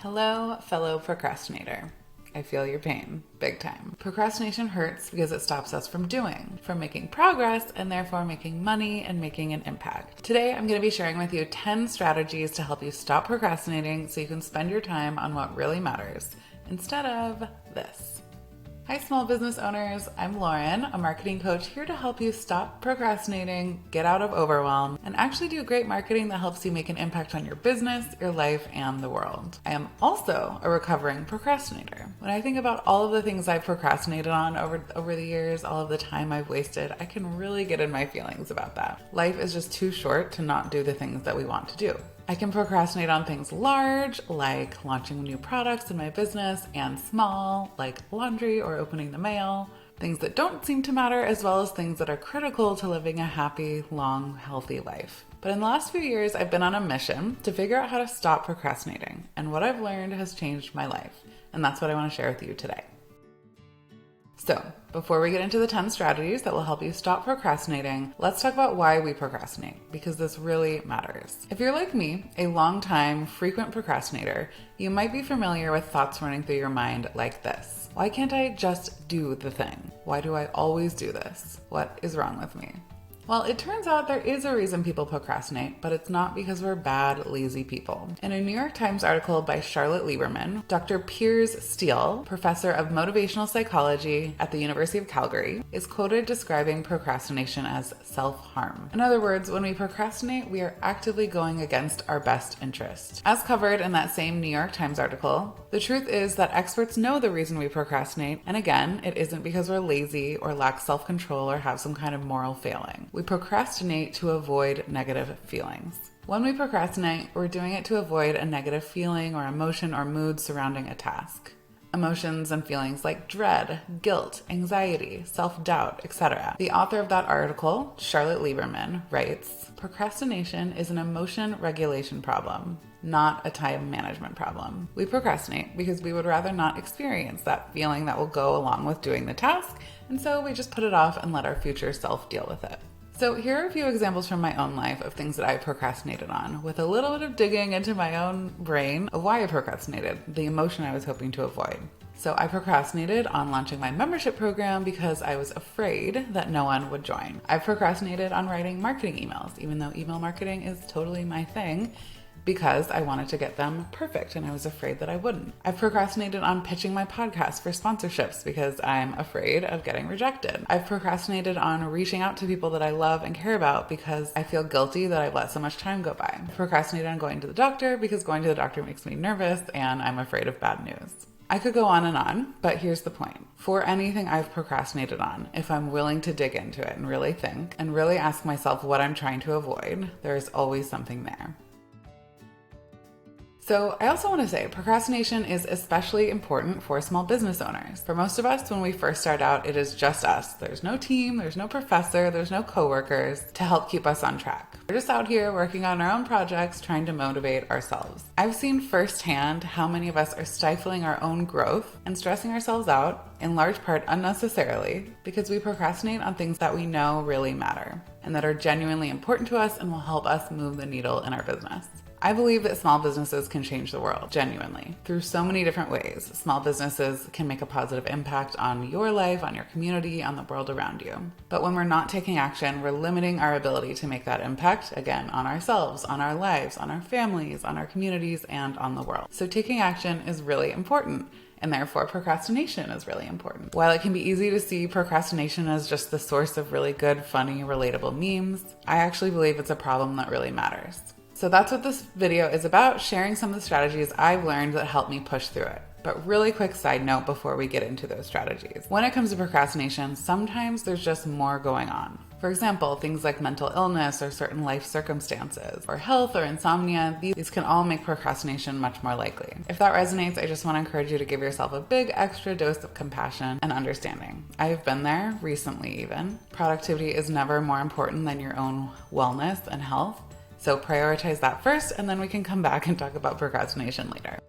Hello, fellow procrastinator. I feel your pain, big time. Procrastination hurts because it stops us from doing, from making progress, and therefore making money and making an impact. Today, I'm going to be sharing with you 10 strategies to help you stop procrastinating so you can spend your time on what really matters instead of this. Hi, small business owners. I'm Lauren, a marketing coach here to help you stop procrastinating, get out of overwhelm, and actually do great marketing that helps you make an impact on your business, your life, and the world. I am also a recovering procrastinator. When I think about all of the things I've procrastinated on over the years, all of the time I've wasted, I can really get in my feelings about that. Life is just too short to not do the things that we want to do. I can procrastinate on things large, like launching new products in my business, and small, like laundry or opening the mail. Things that don't seem to matter, as well as things that are critical to living a happy, long, healthy life. But in the last few years, I've been on a mission to figure out how to stop procrastinating, and what I've learned has changed my life. And that's what I want to share with you today. So, before we get into the 10 strategies that will help you stop procrastinating, let's talk about why we procrastinate, because this really matters. If you're like me, a long-time, frequent procrastinator, you might be familiar with thoughts running through your mind like this. Why can't I just do the thing? Why do I always do this? What is wrong with me? Well, it turns out there is a reason people procrastinate, but it's not because we're bad, lazy people. In a New York Times article by Charlotte Lieberman, Dr. Piers Steele, professor of motivational psychology at the University of Calgary, is quoted describing procrastination as self-harm. In other words, when we procrastinate, we are actively going against our best interest. As covered in that same New York Times article, the truth is that experts know the reason we procrastinate, and again, it isn't because we're lazy or lack self-control or have some kind of moral failing. We procrastinate to avoid negative feelings. When we procrastinate, we're doing it to avoid a negative feeling or emotion or mood surrounding a task. Emotions and feelings like dread, guilt, anxiety, self-doubt, etc. The author of that article, Charlotte Lieberman, writes, "Procrastination is an emotion regulation problem, not a time management problem. We procrastinate because we would rather not experience that feeling that will go along with doing the task, and so we just put it off and let our future self deal with it." So here are a few examples from my own life of things that I procrastinated on, with a little bit of digging into my own brain of why I procrastinated, the emotion I was hoping to avoid. So I procrastinated on launching my membership program because I was afraid that no one would join. I procrastinated on writing marketing emails, even though email marketing is totally my thing, because I wanted to get them perfect and I was afraid that I wouldn't. I've procrastinated on pitching my podcast for sponsorships because I'm afraid of getting rejected. I've procrastinated on reaching out to people that I love and care about because I feel guilty that I've let so much time go by. I've procrastinated on going to the doctor because going to the doctor makes me nervous and I'm afraid of bad news. I could go on, but here's the point. For anything I've procrastinated on, if I'm willing to dig into it and really think and really ask myself what I'm trying to avoid, there's always something there. So I also want to say procrastination is especially important for small business owners. For most of us, when we first start out, it is just us. There's no team, there's no professor, there's no coworkers to help keep us on track. We're just out here working on our own projects, trying to motivate ourselves. I've seen firsthand how many of us are stifling our own growth and stressing ourselves out, in large part unnecessarily, because we procrastinate on things that we know really matter and that are genuinely important to us and will help us move the needle in our business. I believe that small businesses can change the world, genuinely, through so many different ways. Small businesses can make a positive impact on your life, on your community, on the world around you. But when we're not taking action, we're limiting our ability to make that impact, again, on ourselves, on our lives, on our families, on our communities, and on the world. So taking action is really important. And therefore, procrastination is really important. While it can be easy to see procrastination as just the source of really good, funny, relatable memes, I actually believe it's a problem that really matters. So that's what this video is about, sharing some of the strategies I've learned that help me push through it. But really quick side note before we get into those strategies. When it comes to procrastination, sometimes there's just more going on. For example, things like mental illness or certain life circumstances, or health or insomnia, these can all make procrastination much more likely. If that resonates, I just want to encourage you to give yourself a big extra dose of compassion and understanding. I've been there recently even. Productivity is never more important than your own wellness and health. So prioritize that first, and then we can come back and talk about procrastination later.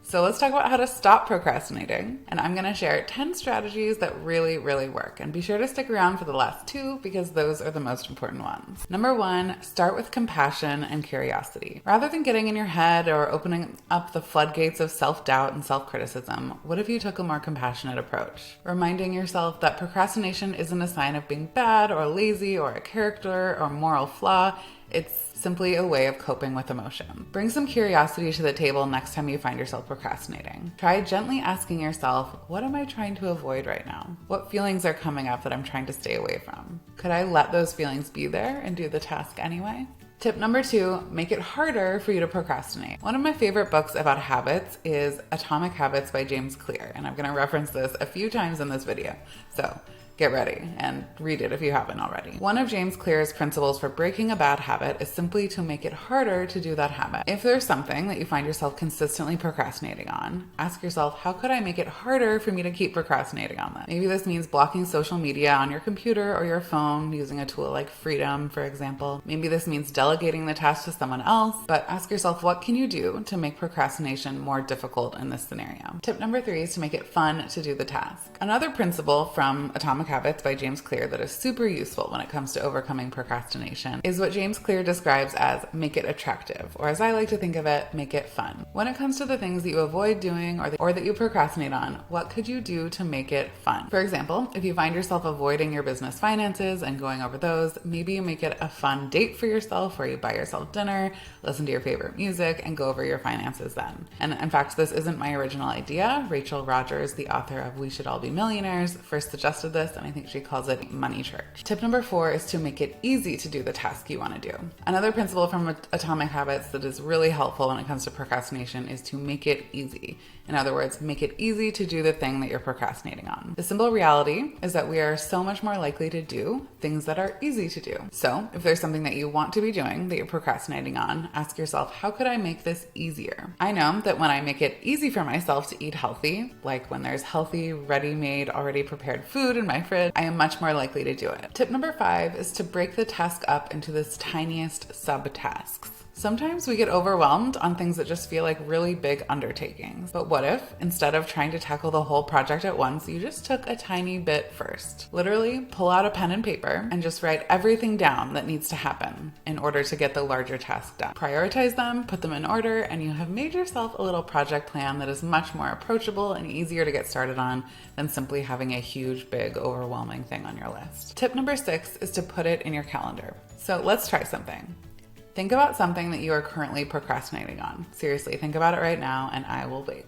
So let's talk about how to stop procrastinating. And I'm going to share 10 strategies that really, really work. And be sure to stick around for the last 2 because those are the most important ones. Number 1, start with compassion and curiosity. Rather than getting in your head or opening up the floodgates of self-doubt and self-criticism, what if you took a more compassionate approach? Reminding yourself that procrastination isn't a sign of being bad or lazy or a character or moral flaw. It's simply a way of coping with emotion. Bring some curiosity to the table next time you find yourself procrastinating. Try gently asking yourself, what am I trying to avoid right now? What feelings are coming up that I'm trying to stay away from? Could I let those feelings be there and do the task anyway? Tip number 2, make it harder for you to procrastinate. One of my favorite books about habits is Atomic Habits by James Clear, and I'm going to reference this a few times in this video. So get ready and read it if you haven't already. One of James Clear's principles for breaking a bad habit is simply to make it harder to do that habit. If there's something that you find yourself consistently procrastinating on, ask yourself, how could I make it harder for me to keep procrastinating on that? Maybe this means blocking social media on your computer or your phone using a tool like Freedom, for example. Maybe this means delegating the task to someone else, but ask yourself, what can you do to make procrastination more difficult in this scenario? Tip number 3 is to make it fun to do the task. Another principle from Atomic Habits by James Clear that is super useful when it comes to overcoming procrastination is what James Clear describes as make it attractive, or as I like to think of it, make it fun. When it comes to the things that you avoid doing or that you procrastinate on, what could you do to make it fun? For example, if you find yourself avoiding your business finances and going over those, maybe you make it a fun date for yourself where you buy yourself dinner, listen to your favorite music, and go over your finances then. And in fact, this isn't my original idea. Rachel Rogers, the author of We Should All Be Millionaires, first suggested this, and I think she calls it money church. Tip number 4 is to make it easy to do the task you want to do. Another principle from Atomic Habits that is really helpful when it comes to procrastination is to make it easy. In other words, make it easy to do the thing that you're procrastinating on. The simple reality is that we are so much more likely to do things that are easy to do. So if there's something that you want to be doing that you're procrastinating on, ask yourself, how could I make this easier? I know that when I make it easy for myself to eat healthy, like when there's healthy, ready-made, already prepared food in my fridge, I am much more likely to do it. Tip number 5 is to break the task up into the tiniest sub-tasks. Sometimes we get overwhelmed on things that just feel like really big undertakings. But what if, instead of trying to tackle the whole project at once, you just took a tiny bit first? Literally, pull out a pen and paper and just write everything down that needs to happen in order to get the larger task done. Prioritize them, put them in order, and you have made yourself a little project plan that is much more approachable and easier to get started on than simply having a huge, big, overwhelming thing on your list. Tip number 6 is to put it in your calendar. So let's try something. Think about something that you are currently procrastinating on. Seriously, think about it right now and I will wait.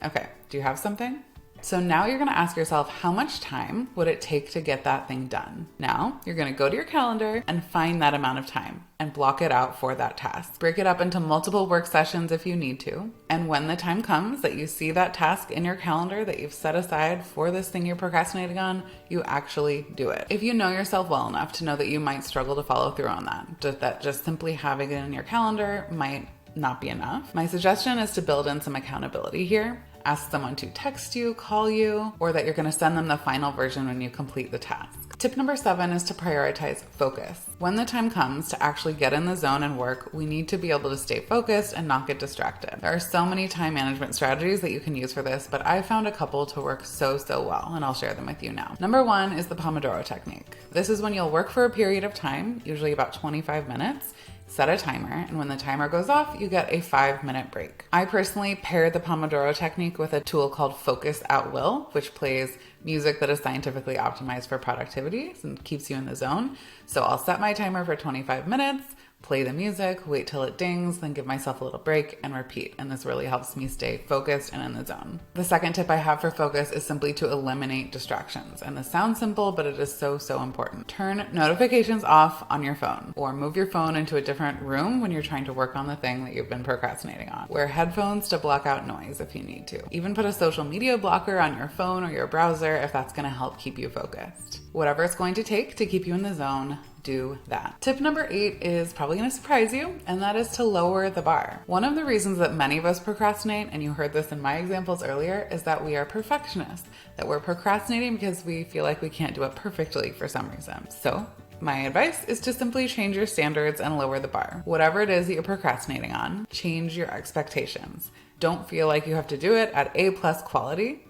Okay, do you have something? So now you're going to ask yourself, how much time would it take to get that thing done? Now you're going to go to your calendar and find that amount of time and block it out for that task. Break it up into multiple work sessions if you need to. And when the time comes that you see that task in your calendar that you've set aside for this thing you're procrastinating on, you actually do it. If you know yourself well enough to know that you might struggle to follow through on that just simply having it in your calendar might not be enough, my suggestion is to build in some accountability here. Ask someone to text you, call you, or that you're going to send them the final version when you complete the task. Tip number 7 is to prioritize focus. When the time comes to actually get in the zone and work, we need to be able to stay focused and not get distracted. There are so many time management strategies that you can use for this, but I found a couple to work so well, and I'll share them with you now. Number 1 is the Pomodoro technique. This is when you'll work for a period of time, usually about 25 minutes, set a timer, and when the timer goes off, you get a 5-minute break. I personally pair the Pomodoro technique with a tool called Focus at Will, which plays music that is scientifically optimized for productivity and keeps you in the zone. So I'll set my timer for 25 minutes, play the music, wait till it dings, then give myself a little break and repeat. And this really helps me stay focused and in the zone. The second tip I have for focus is simply to eliminate distractions. And this sounds simple, but it is so important. Turn notifications off on your phone or move your phone into a different room when you're trying to work on the thing that you've been procrastinating on. Wear headphones to block out noise if you need to. Even put a social media blocker on your phone or your browser if that's going to help keep you focused. Whatever it's going to take to keep you in the zone, do that. Tip number 8 is probably going to surprise you, and that is to lower the bar. One of the reasons that many of us procrastinate, and you heard this in my examples earlier, is that we are perfectionists, that we're procrastinating because we feel like we can't do it perfectly for some reason. So My advice is to simply change your standards and lower the bar. Whatever it is that you're procrastinating on, change your expectations. Don't feel like you have to do it at A+ quality.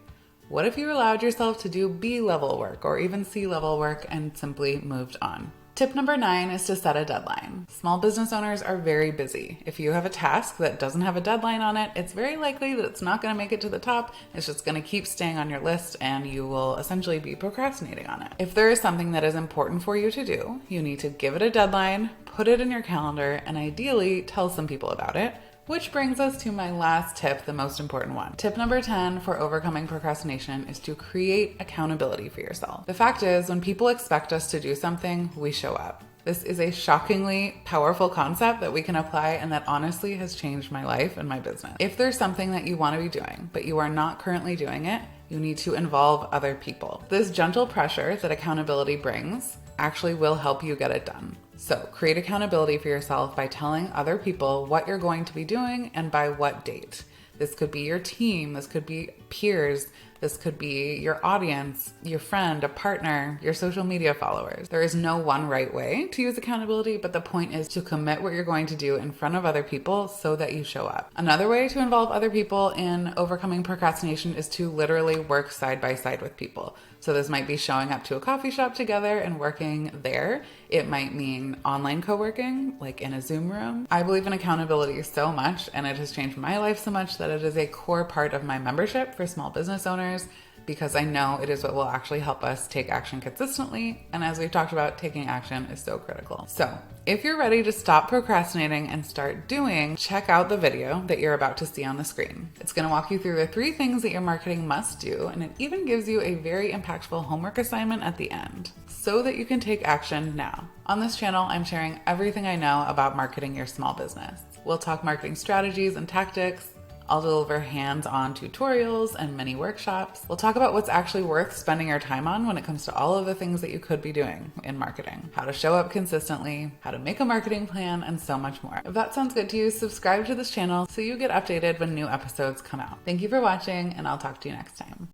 What if you allowed yourself to do B-level work or even C-level work and simply moved on? Tip number 9 is to set a deadline. Small business owners are very busy. If you have a task that doesn't have a deadline on it, it's very likely that it's not going to make it to the top. It's just going to keep staying on your list and you will essentially be procrastinating on it. If there is something that is important for you to do, you need to give it a deadline, put it in your calendar, and ideally tell some people about it. Which brings us to my last tip, the most important one. Tip number 10 for overcoming procrastination is to create accountability for yourself. The fact is, when people expect us to do something, we show up. This is a shockingly powerful concept that we can apply and that honestly has changed my life and my business. If there's something that you want to be doing, but you are not currently doing it, you need to involve other people. This gentle pressure that accountability brings actually will help you get it done. So create accountability for yourself by telling other people what you're going to be doing and by what date. This could be your team, this could be peers, this could be your audience, your friend, a partner, your social media followers. There is no one right way to use accountability, but the point is to commit what you're going to do in front of other people so that you show up. Another way to involve other people in overcoming procrastination is to literally work side by side with people. So this might be showing up to a coffee shop together and working there. It might mean online co-working, like in a Zoom room. I believe in accountability so much, and it has changed my life so much that it is a core part of my membership for small business owners, because I know it is what will actually help us take action consistently. And as we've talked about, taking action is so critical. So if you're ready to stop procrastinating and start doing, check out the video that you're about to see on the screen. It's going to walk you through the 3 things that your marketing must do, and it even gives you a very impactful homework assignment at the end so that you can take action now. On this channel, I'm sharing everything I know about marketing your small business. We'll talk marketing strategies and tactics. I'll deliver hands-on tutorials and mini workshops. We'll talk about what's actually worth spending your time on when it comes to all of the things that you could be doing in marketing, how to show up consistently, how to make a marketing plan, and so much more. If that sounds good to you, subscribe to this channel so you get updated when new episodes come out. Thank you for watching, and I'll talk to you next time.